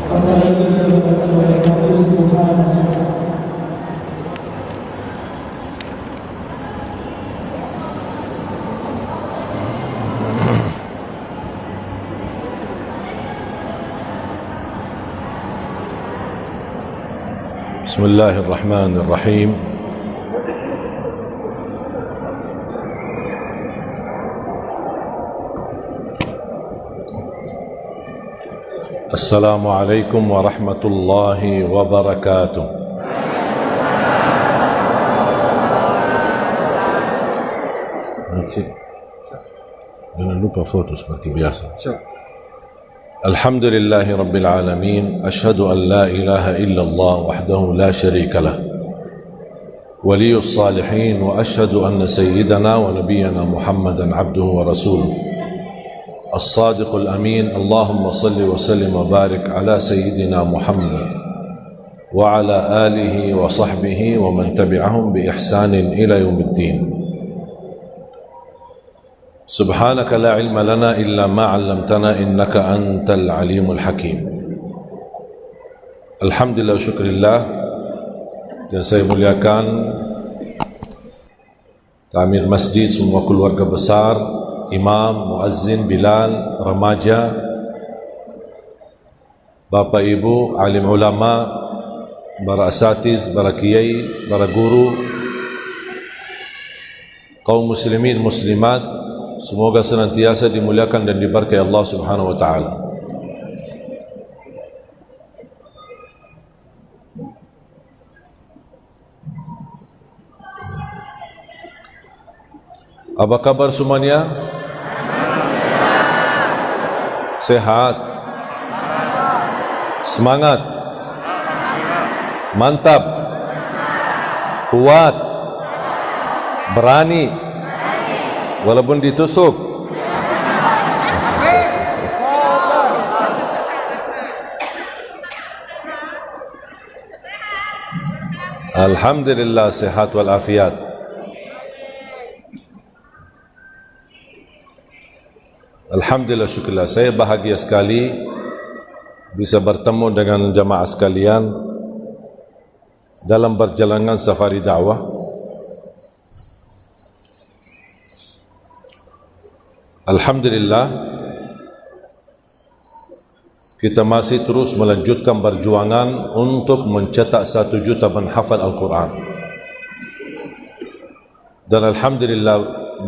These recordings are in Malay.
Acara ini diselenggarakan oleh Majelis Tuhan Nasional. Bismillahirrahmanirrahim. Assalamualaikum warahmatullahi wabarakatuh. Jangan lupa foto seperti biasa. Alhamdulillahi Rabbil Alamin. Ashhadu an la ilaha illallah wahdahu la sharika lah, waliyus salihin, wa ashhadu anna sayyidana wa nabiyyana Muhammadan abduhu wa rasuluh, as-sadiqul amin. Allahumma salli wa sallim wa barik ala sayyidina Muhammad wa ala alihi wa sahbihi wa man tabi'ahum bi ihsanin ila yaumiddin. Subhanaka la ilma lana illa ma 'allamtana innaka antal alimul hakim. Alhamdulillah, syukurillah. Dan saya muliakan Amir Masjid, semua keluarga besar, imam, muazzin, bilal, remaja, bapa ibu, alim ulama, para asatiz, para kiai, para guru, kaum muslimin muslimat, semoga senantiasa dimuliakan dan diberkahi Allah Subhanahu wa taala. Apa kabar semuanya? Sehat? Semangat? Mantap? Kuat? Berani? Walaupun ditusuk? Alhamdulillah, sehat walafiat. Alhamdulillah, syukurlah. Saya bahagia sekali bisa bertemu dengan jamaah sekalian dalam perjalanan safari dakwah. Alhamdulillah, kita masih terus melanjutkan perjuangan untuk mencetak 1 juta penghafal Al-Quran. Dan Alhamdulillah,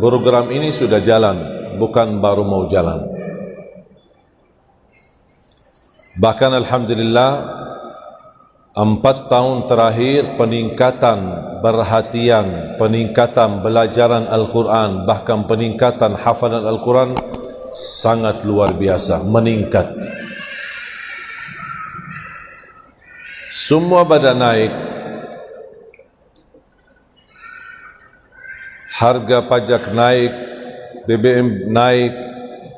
program ini sudah jalan, bukan baru mau jalan. Bahkan Alhamdulillah, 4 tahun terakhir peningkatan perhatian, peningkatan belajaran Al-Quran, bahkan peningkatan hafalan Al-Quran sangat luar biasa, meningkat. Semua pada naik, harga pajak naik, BBM naik,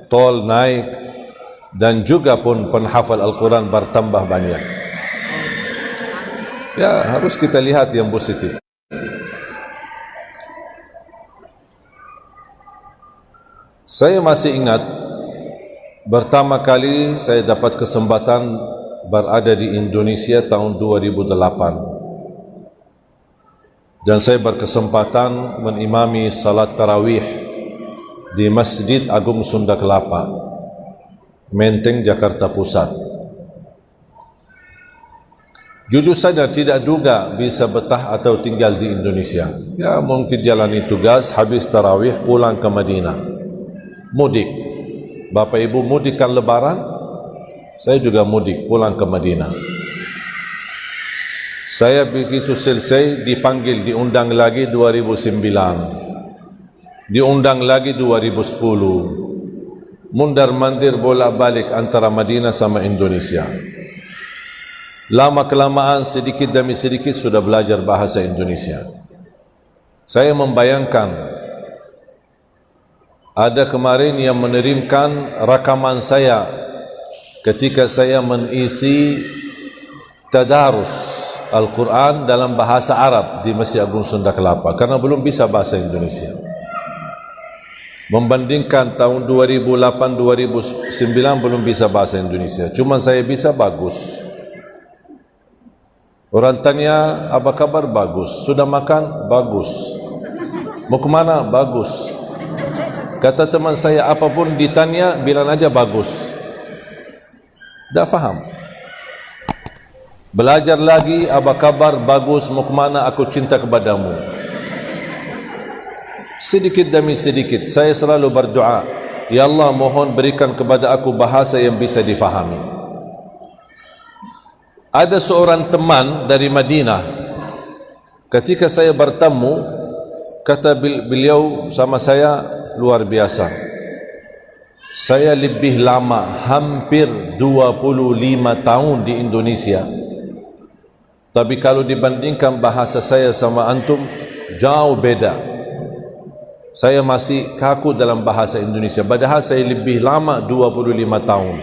tol naik, dan juga pun penghafal Al-Quran bertambah banyak. Ya, harus kita lihat yang positif. Saya masih ingat pertama kali saya dapat kesempatan berada di Indonesia tahun 2008. Dan saya berkesempatan mengimami salat tarawih di Masjid Agung Sunda Kelapa, Menteng, Jakarta Pusat. Jujur saja tidak duga bisa betah atau tinggal di Indonesia. Ya, mungkin jalani tugas, habis tarawih pulang ke Madinah, mudik. Bapak ibu mudik kan lebaran, saya juga mudik pulang ke Madinah. Saya begitu selesai dipanggil, diundang lagi 2009, diundang lagi 2010, mundar-mandir bolak-balik antara Madinah sama Indonesia. Lama kelamaan, sedikit demi sedikit sudah belajar bahasa Indonesia. Saya membayangkan ada kemarin yang mengirimkan rakaman saya ketika saya mengisi tadarus Al-Quran dalam bahasa Arab di Masjid Agung Sunda Kelapa, karena belum bisa bahasa Indonesia. Membandingkan tahun 2008-2009 belum bisa bahasa Indonesia. Cuma saya bisa bagus. Orang tanya, apa kabar? Bagus. Sudah makan? Bagus. Mau kemana? Bagus. Kata teman saya, apapun ditanya, bilang aja bagus. Dah faham. Belajar lagi, apa kabar? Bagus. Mau kemana? Aku cinta kepadamu. Sedikit demi sedikit saya selalu berdoa, ya Allah, mohon berikan kepada aku bahasa yang bisa difahami. Ada seorang teman dari Madinah, ketika saya bertemu, kata beliau sama saya, luar biasa, saya lebih lama, hampir 25 tahun di Indonesia, tapi kalau dibandingkan bahasa saya sama antum, jauh beda. Saya masih kaku dalam bahasa Indonesia, padahal saya lebih lama 25 tahun.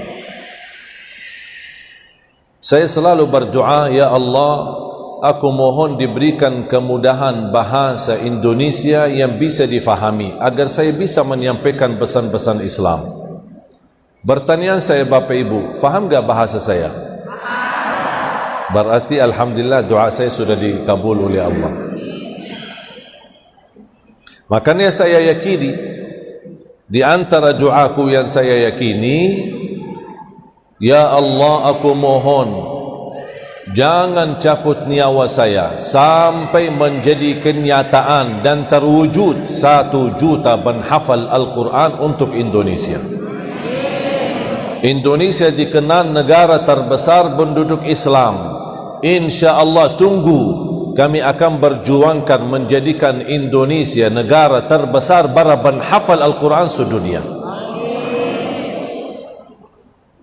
Saya selalu berdoa, ya Allah, aku mohon diberikan kemudahan bahasa Indonesia yang bisa difahami, agar saya bisa menyampaikan pesan-pesan Islam. Pertanyaan saya, Bapak Ibu, faham gak bahasa saya? Berarti Alhamdulillah doa saya sudah dikabul oleh Allah. Makanya saya yakini, di antara doaku yang saya yakini, ya Allah, aku mohon jangan cabut nyawa saya sampai menjadi kenyataan dan terwujud 1 juta penghafal Al-Quran untuk Indonesia. Indonesia dikenal negara terbesar penduduk Islam. Insya Allah tunggu, kami akan berjuangkan menjadikan Indonesia negara terbesar para penghafal Al-Quran sedunia.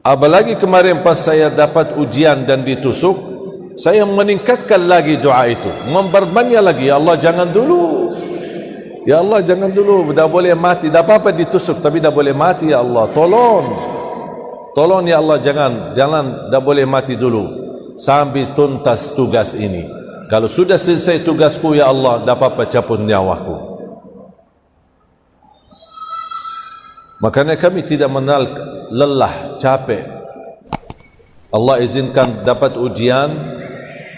Apalagi kemarin pas saya dapat ujian dan ditusuk, saya meningkatkan lagi doa itu, memperbanyak lagi. Ya Allah, jangan dulu, ya Allah, jangan dulu, dah boleh mati, dah apa-apa ditusuk tapi dah boleh mati. Ya Allah, tolong ya Allah, jangan, dah boleh mati dulu sampai tuntas tugas ini. Kalau sudah selesai tugasku, ya Allah, dapat cabut nyawaku. Makanya kami tidak mengenal lelah, capek. Allah izinkan dapat ujian,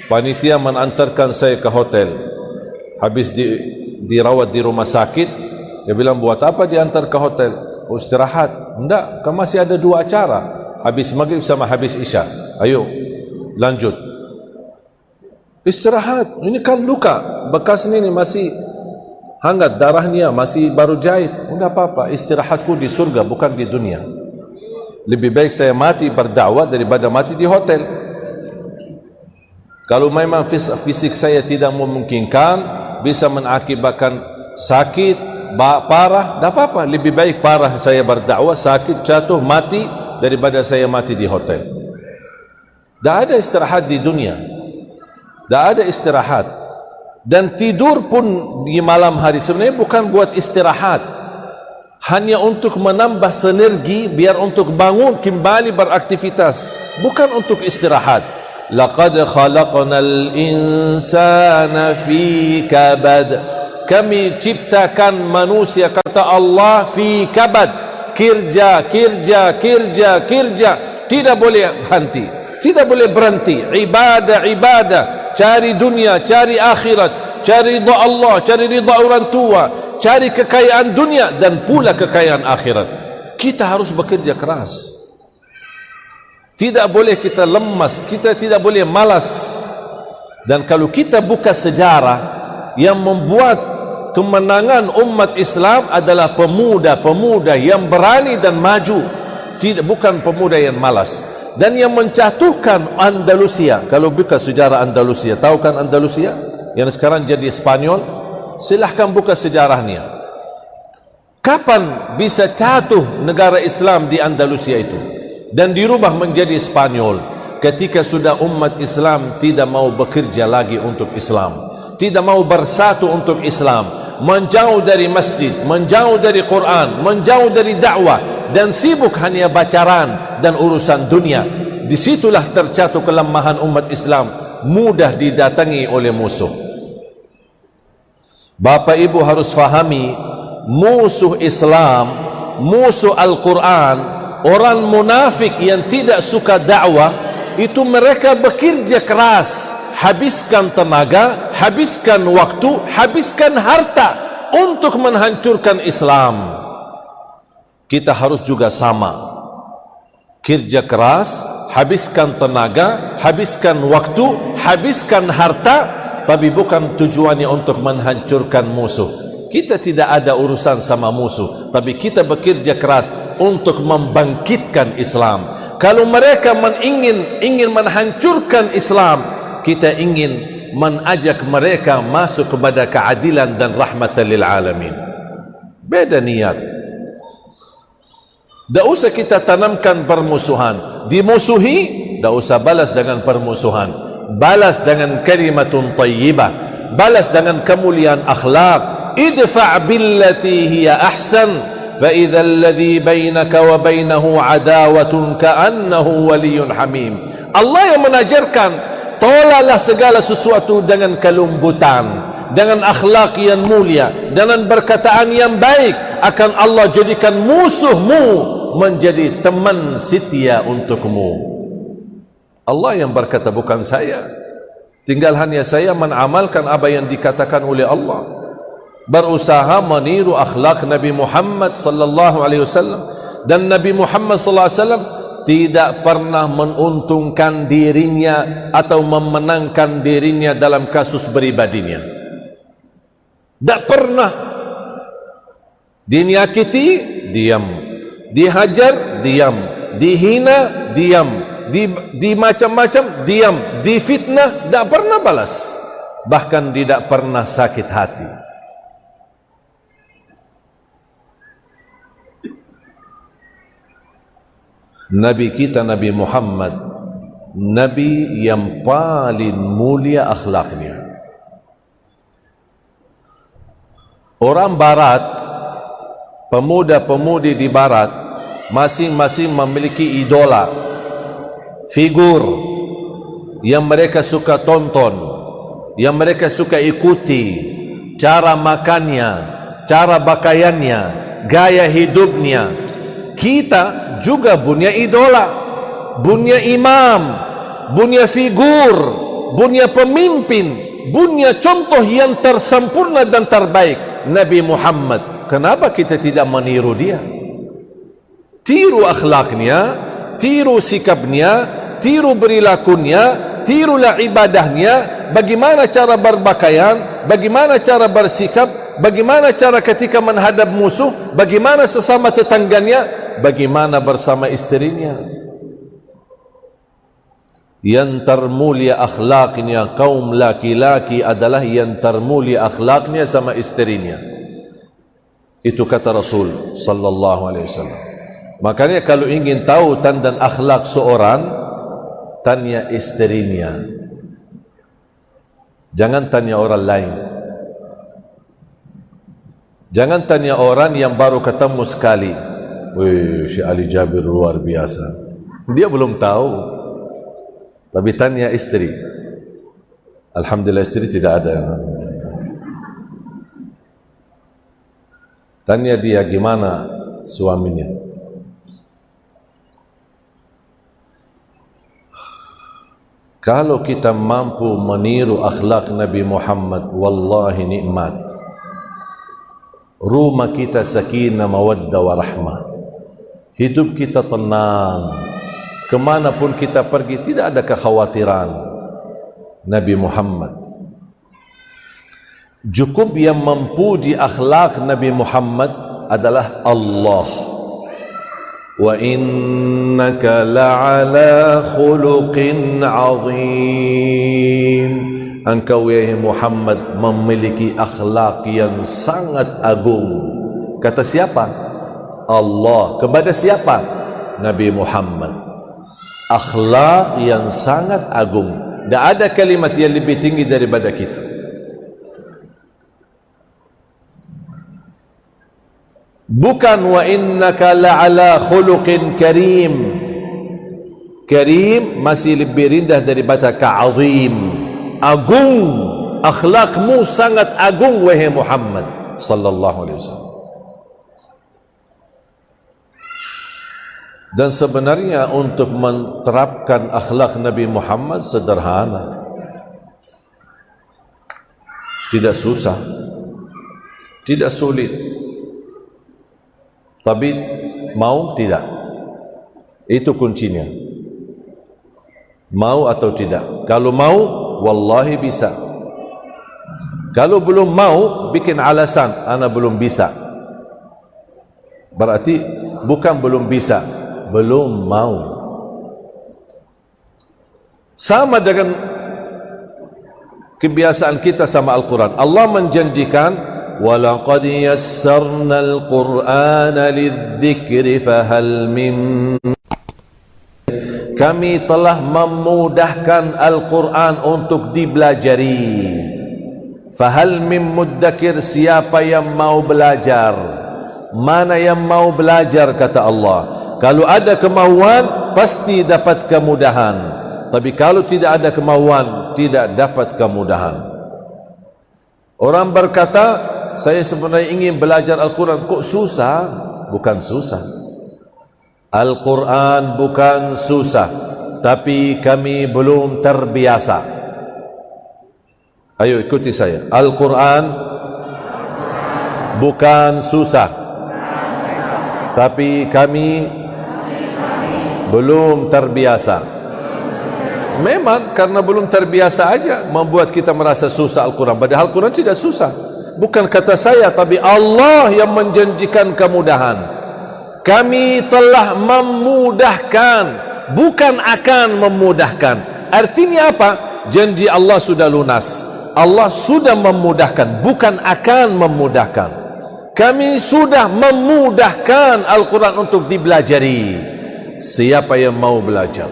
panitia mengantarkan saya ke hotel. Habis dirawat di rumah sakit, dia bilang, buat apa diantar ke hotel? Oh, istirahat. Enggak, kan masih ada 2 acara, habis maghrib sama habis isya. Ayo lanjut. Istirahat, ini kan luka, bekas ini masih hangat, darahnya masih baru jahit. Enggak apa-apa, istirahatku di surga bukan di dunia. Lebih baik saya mati berdakwah daripada mati di hotel. Kalau memang fisik saya tidak memungkinkan, bisa mengakibatkan sakit parah, enggak apa-apa. Lebih baik parah saya berdakwah, sakit, jatuh, mati, daripada saya mati di hotel. Tidak ada istirahat di dunia. Tak ada istirahat. Dan tidur pun di malam hari sebenarnya bukan buat istirahat, hanya untuk menambah sinergi biar untuk bangun kembali beraktivitas, bukan untuk istirahat. Laqad khalaqnal insana fi kabad. Kami ciptakan manusia, kata Allah, fi kabad, kerja, tidak boleh henti, tidak boleh berhenti, ibadah, cari dunia, cari akhirat, cari ridha Allah, cari ridha orang tua, cari kekayaan dunia dan pula kekayaan akhirat. Kita harus bekerja keras. Tidak boleh kita lemas, kita tidak boleh malas. Dan kalau kita buka sejarah, yang membuat kemenangan umat Islam adalah pemuda-pemuda yang berani dan maju, bukan pemuda yang malas. Dan yang menjatuhkan Andalusia, kalau buka sejarah Andalusia, tahu kan Andalusia yang sekarang jadi Spanyol? Silahkan buka sejarahnya. Kapan bisa jatuh negara Islam di Andalusia itu dan dirubah menjadi Spanyol? Ketika sudah umat Islam tidak mau bekerja lagi untuk Islam, tidak mau bersatu untuk Islam, menjauh dari masjid, menjauh dari Quran, menjauh dari dakwah, dan sibuk hanya bacaran dan urusan dunia. Disitulah terjatuh kelemahan umat Islam, mudah didatangi oleh musuh. Bapak Ibu harus fahami, musuh Islam, musuh Al-Quran, orang munafik yang tidak suka dakwah, itu mereka bekerja keras, habiskan tenaga, habiskan waktu, habiskan harta untuk menghancurkan Islam. Kita harus juga sama, kerja keras, habiskan tenaga, habiskan waktu, habiskan harta, tapi bukan tujuannya untuk menghancurkan musuh. Kita tidak ada urusan sama musuh, tapi kita bekerja keras untuk membangkitkan Islam. Kalau mereka ingin menghancurkan Islam, kita ingin mengajak mereka masuk kepada keadilan dan rahmatan lil alamin. Beda niat. Tak usah kita tanamkan permusuhan. Dimusuhi, tak usah balas dengan permusuhan. Balas dengan kalimatun tayyibah, balas dengan kemuliaan akhlak. Idfa' billati hiya ahsan, fa idza alladhi bainaka wa bainahu adawatun ka'annahu waliyyun hamim. Allah yang mengajarkan, tolaklah segala sesuatu dengan kelembutan, dengan akhlak yang mulia, dengan perkataan yang baik, akan Allah jadikan musuhmu menjadi teman setia untukmu. Allah yang berkata, bukan saya. Tinggal hanya saya mengamalkan apa yang dikatakan oleh Allah, berusaha meniru akhlak Nabi Muhammad sallallahu alaihi wasallam. Dan Nabi Muhammad sallallahu alaihi wasallam tidak pernah menguntungkan dirinya atau memenangkan dirinya dalam kasus pribadinya. Tak pernah. Dinyakiti, diam. Dihajar, diam. Dihina, diam. Di macam-macam, diam. Difitnah, tak pernah balas. Bahkan tidak pernah sakit hati. Nabi kita, Nabi Muhammad, Nabi yang paling mulia akhlaknya. Orang barat, pemuda-pemudi di barat, masing-masing memiliki idola, figur yang mereka suka tonton, yang mereka suka ikuti, cara makannya, cara pakaiannya, gaya hidupnya. Kita juga punya idola, punya imam, punya figur, punya pemimpin, punya contoh yang tersempurna dan terbaik, Nabi Muhammad. Kenapa kita tidak meniru dia? Tiru akhlaknya, tiru sikapnya, tiru perilakunya, tirulah ibadahnya, bagaimana cara berpakaian, bagaimana cara bersikap, bagaimana cara ketika menghadap musuh, bagaimana sesama tetangganya, bagaimana bersama istrinya. Yang termulia akhlaknya kaum laki-laki adalah yang termulia akhlaknya sama istrinya. Itu kata Rasul sallallahu alaihi wasallam. Makanya kalau ingin tahu tanda akhlak seorang, tanya istrinya. Jangan tanya orang lain. Jangan tanya orang yang baru ketemu sekali. Wih, si Ali Jabir luar biasa. Dia belum tahu. Tapi tanya istri. Alhamdulillah istri tidak ada. Tanya dia gimana suaminya. Kalau kita mampu meniru akhlak Nabi Muhammad, wallahi nikmat. Rumah kita sakinah, mawaddah, warahmah. Hidup kita tenang. Kemanapun kita pergi tidak ada kekhawatiran. Nabi Muhammad. Cukup yang memuji akhlak Nabi Muhammad adalah Allah. Wa innaka la'ala khuluqin azim. Engkau ya Muhammad memiliki akhlak yang sangat agung. Kata siapa? Allah. Kepada siapa? Nabi Muhammad. Akhlak yang sangat agung. Tak ada kalimat yang lebih tinggi daripada kita. Bukan wa innaka la'ala khuluqin karim. Karim masih lebih rendah daripada ka'azim. Agung. Akhlakmu sangat agung wahai Muhammad sallallahu alaihi wasallam. Dan sebenarnya untuk menerapkan akhlak Nabi Muhammad sederhana, tidak susah, tidak sulit, tapi mau tidak, itu kuncinya. Mau atau tidak. Kalau mau, wallahi bisa. Kalau belum mau, bikin alasan, ana belum bisa. Berarti bukan belum bisa, belum mau. Sama dengan kebiasaan kita sama Al-Quran. Allah menjanjikan, وَلَقَدْ يَسَّرْنَا الْقُرْآنَ لِلذِّكْرِ فَهَلْ مِن. Kami telah memudahkan Al-Quran untuk dibelajari. Fahal mim muddakir, siapa yang mau belajar? Mana yang mau belajar, kata Allah. Kalau ada kemauan, pasti dapat kemudahan. Tapi kalau tidak ada kemauan, tidak dapat kemudahan. Orang berkata, saya sebenarnya ingin belajar Al-Quran. Kok susah? Bukan susah. Al-Quran bukan susah, tapi kami belum terbiasa. Ayo ikuti saya. Al-Quran bukan susah, tapi kami belum terbiasa. Memang karena belum terbiasa aja membuat kita merasa susah Al-Quran. Padahal Al-Quran tidak susah. Bukan kata saya, tapi Allah yang menjanjikan kemudahan. Kami telah memudahkan, bukan akan memudahkan. Artinya apa? Janji Allah sudah lunas. Allah sudah memudahkan, bukan akan memudahkan. Kami sudah memudahkan Al-Quran untuk dibelajari. Siapa yang mau belajar?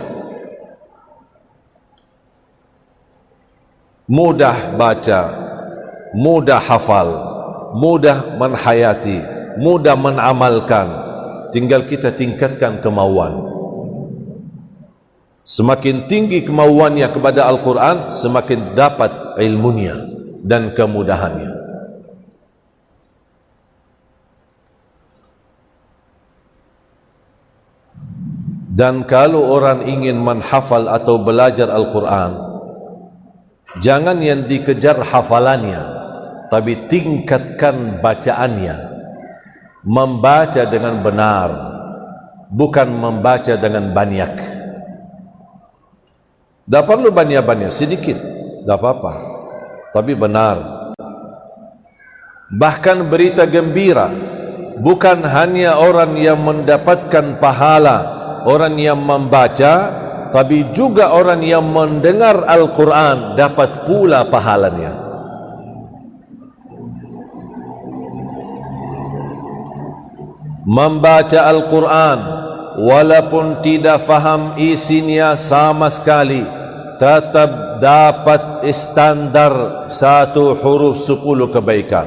Mudah baca, mudah hafal, mudah menhayati, mudah menamalkan. Tinggal kita tingkatkan kemauan. Semakin tinggi kemauannya kepada Al-Quran, semakin dapat ilmunya dan kemudahannya. Dan kalau orang ingin menghafal atau belajar Al-Quran, jangan yang dikejar hafalannya, tapi tingkatkan bacaannya. Membaca dengan benar, bukan membaca dengan banyak. Tak perlu banyak-banyak, sedikit, tak apa-apa, tapi benar. Bahkan berita gembira, bukan hanya orang yang mendapatkan pahala, orang yang membaca, tapi juga orang yang mendengar Al-Quran dapat pula pahalanya. Membaca Al-Quran walaupun tidak faham isinya sama sekali, tetap dapat standar 1 huruf 10 kebaikan.